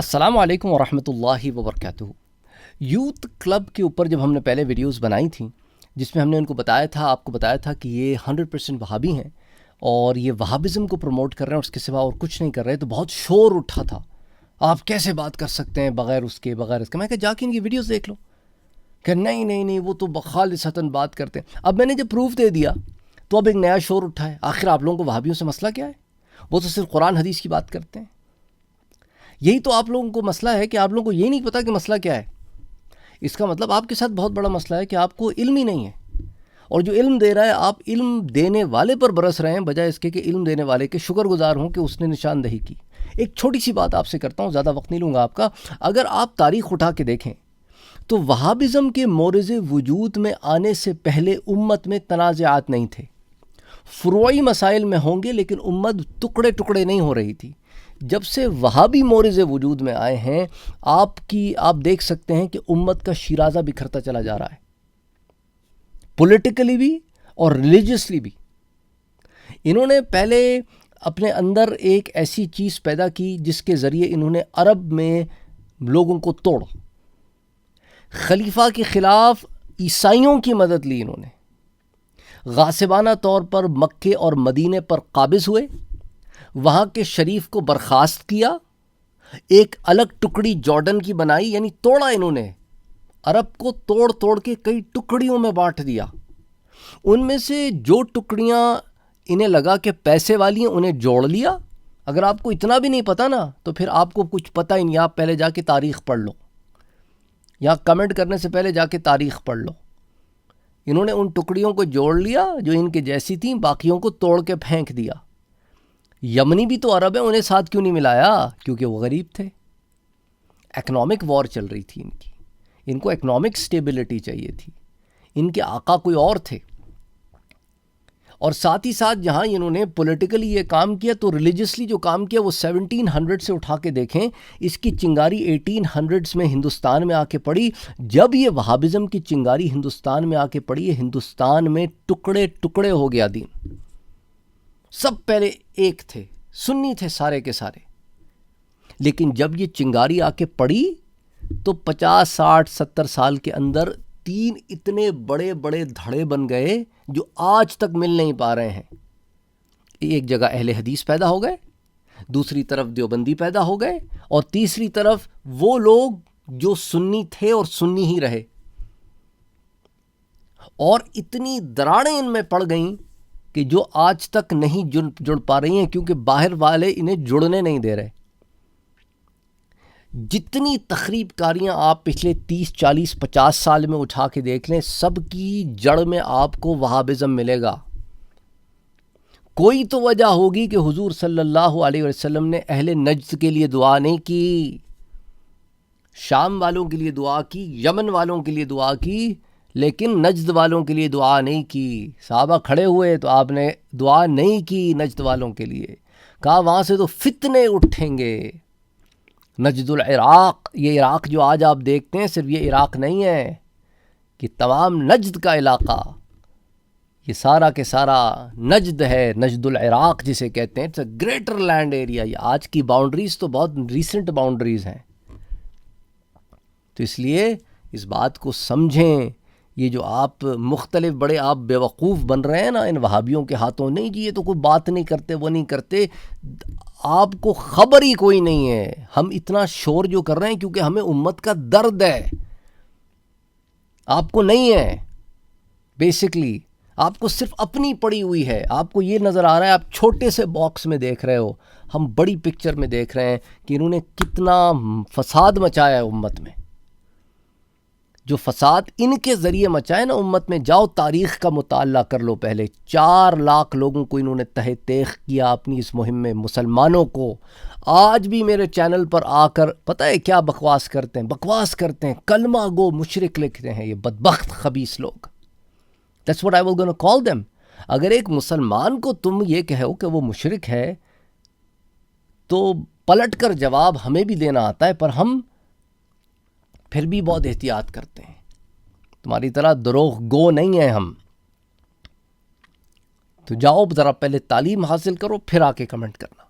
السلام علیکم ورحمۃ اللہ وبرکاتہ۔ یوتھ کلب کے اوپر جب ہم نے پہلے ویڈیوز بنائی تھیں جس میں ہم نے آپ کو بتایا تھا کہ یہ 100% وہابی ہیں اور یہ وہابزم کو پروموٹ کر رہے ہیں اور اس کے سوا اور کچھ نہیں کر رہے، تو بہت شور اٹھا تھا، آپ کیسے بات کر سکتے ہیں بغیر اس کے۔ میں کہا جا کے ان کی ویڈیوز دیکھ لو، کہ نہیں وہ تو خالصتاً بات کرتے ہیں۔ اب میں نے جب پروف دے دیا تو اب ایک نیا شور اٹھا ہے، آخر آپ لوگوں کو وہابیوں سے مسئلہ کیا ہے؟ وہ تو صرف قرآن حدیث کی بات کرتے ہیں۔ یہی تو آپ لوگوں کو مسئلہ ہے کہ آپ لوگوں کو یہ نہیں پتہ کہ مسئلہ کیا ہے۔ اس کا مطلب آپ کے ساتھ بہت بڑا مسئلہ ہے کہ آپ کو علم ہی نہیں ہے، اور جو علم دے رہا ہے آپ علم دینے والے پر برس رہے ہیں بجائے اس کے کہ علم دینے والے کے شکر گزار ہوں کہ اس نے نشاندہی کی۔ ایک چھوٹی سی بات آپ سے کرتا ہوں، زیادہ وقت نہیں لوں گا آپ کا۔ اگر آپ تاریخ اٹھا کے دیکھیں تو وہابزم کے مورد وجود میں آنے سے پہلے امت میں تنازعات نہیں تھے، فروعی مسائل میں ہوں گے لیکن امت ٹکڑے ٹکڑے نہیں ہو رہی تھی۔ جب سے وہابی مورد وجود میں آئے ہیں آپ دیکھ سکتے ہیں کہ امت کا شیرازہ بکھرتا چلا جا رہا ہے، پولیٹیکلی بھی اور ریلیجیسلی بھی۔ انہوں نے پہلے اپنے اندر ایک ایسی چیز پیدا کی جس کے ذریعے انہوں نے عرب میں لوگوں کو توڑا، خلیفہ کے خلاف عیسائیوں کی مدد لی، انہوں نے غاصبانہ طور پر مکے اور مدینے پر قابض ہوئے، وہاں کے شریف کو برخاست کیا، ایک الگ ٹکڑی جارڈن کی بنائی، یعنی توڑا انہوں نے، عرب کو توڑ کے کئی ٹکڑیوں میں بانٹ دیا۔ ان میں سے جو ٹکڑیاں انہیں لگا کہ پیسے والی ہیں انہیں جوڑ لیا۔ اگر آپ کو اتنا بھی نہیں پتا نا تو پھر آپ کو کچھ پتہ ہی نہیں، آپ پہلے جا کے تاریخ پڑھ لو، یا کمنٹ کرنے سے پہلے جا کے تاریخ پڑھ لو۔ انہوں نے ان ٹکڑیوں کو جوڑ لیا جو ان کے جیسی تھیں، باقیوں کو توڑ کے پھینک دیا۔ یمنی بھی تو عرب ہیں، انہیں ساتھ کیوں نہیں ملایا؟ کیونکہ وہ غریب تھے، اکنامک وار چل رہی تھی ان کو اکنامک سٹیبلٹی چاہیے تھی، ان کے آقا کوئی اور تھے۔ اور ساتھ ہی ساتھ جہاں انہوں نے پولیٹیکلی یہ کام کیا تو ریلیجسلی جو کام کیا وہ 1700 سے اٹھا کے دیکھیں، اس کی چنگاری 1800s میں ہندوستان میں آ کے پڑی۔ جب یہ وہابزم کی چنگاری ہندوستان میں آ کے پڑی، ہندوستان میں ٹکڑے ٹکڑے ہو گیا دین۔ سب پہلے ایک تھے، سنی تھے سارے کے سارے، لیکن جب یہ چنگاری آ کے پڑی تو 50 60 70 سال کے اندر 3 اتنے بڑے بڑے دھڑے بن گئے جو آج تک مل نہیں پا رہے ہیں۔ ایک جگہ اہل حدیث پیدا ہو گئے، دوسری طرف دیوبندی پیدا ہو گئے، اور تیسری طرف وہ لوگ جو سنی تھے اور سنی ہی رہے، اور اتنی دراڑیں ان میں پڑ گئیں کہ جو آج تک نہیں جڑ پا رہی ہیں، کیونکہ باہر والے انہیں جڑنے نہیں دے رہے۔ جتنی تخریب کاریاں آپ پچھلے 30 40 50 سال میں اٹھا کے دیکھ لیں، سب کی جڑ میں آپ کو وہابزم ملے گا۔ کوئی تو وجہ ہوگی کہ حضور صلی اللہ علیہ وسلم نے اہل نجد کے لیے دعا نہیں کی، شام والوں کے لیے دعا کی، یمن والوں کے لیے دعا کی، لیکن نجد والوں کے لیے دعا نہیں کی۔ صحابہ کھڑے ہوئے تو آپ نے دعا نہیں کی نجد والوں کے لیے، کہا وہاں سے تو فتنے اٹھیں گے۔ نجد العراق، یہ عراق جو آج آپ دیکھتے ہیں صرف یہ عراق نہیں ہے، کہ تمام نجد کا علاقہ یہ سارا کے سارا نجد ہے، نجد العراق جسے کہتے ہیں، it's a greater land area. یہ آج کی باؤنڈریز تو بہت ریسنٹ باؤنڈریز ہیں، تو اس لیے اس بات کو سمجھیں۔ یہ جو آپ مختلف بڑے آپ بیوقوف بن رہے ہیں نا ان وہابیوں کے ہاتھوں، نہیں جی یہ تو کوئی بات نہیں کرتے، وہ نہیں کرتے، آپ کو خبر ہی کوئی نہیں ہے۔ ہم اتنا شور جو کر رہے ہیں کیونکہ ہمیں امت کا درد ہے، آپ کو نہیں ہے۔ بیسکلی آپ کو صرف اپنی پڑی ہوئی ہے، آپ کو یہ نظر آ رہا ہے، آپ چھوٹے سے باکس میں دیکھ رہے ہو، ہم بڑی پکچر میں دیکھ رہے ہیں کہ انہوں نے کتنا فساد مچایا ہے امت میں۔ جو فساد ان کے ذریعے مچائے نا امت میں، جاؤ تاریخ کا مطالعہ کر لو۔ پہلے 4 لاکھ لوگوں کو انہوں نے تہہ تیغ کیا اپنی اس مہم میں، مسلمانوں کو۔ آج بھی میرے چینل پر آ کر پتہ ہے کیا بکواس کرتے ہیں، کلمہ گو مشرک لکھتے ہیں، یہ بدبخت خبیث لوگ۔ That's what I was going to call them۔ اگر ایک مسلمان کو تم یہ کہو کہ وہ مشرک ہے تو پلٹ کر جواب ہمیں بھی دینا آتا ہے، پر ہم پھر بھی بہت احتیاط کرتے ہیں، تمہاری طرح دروغ گو نہیں ہیں ہم۔ تو جاؤ ذرا پہلے تعلیم حاصل کرو، پھر آ کے کمنٹ کرنا۔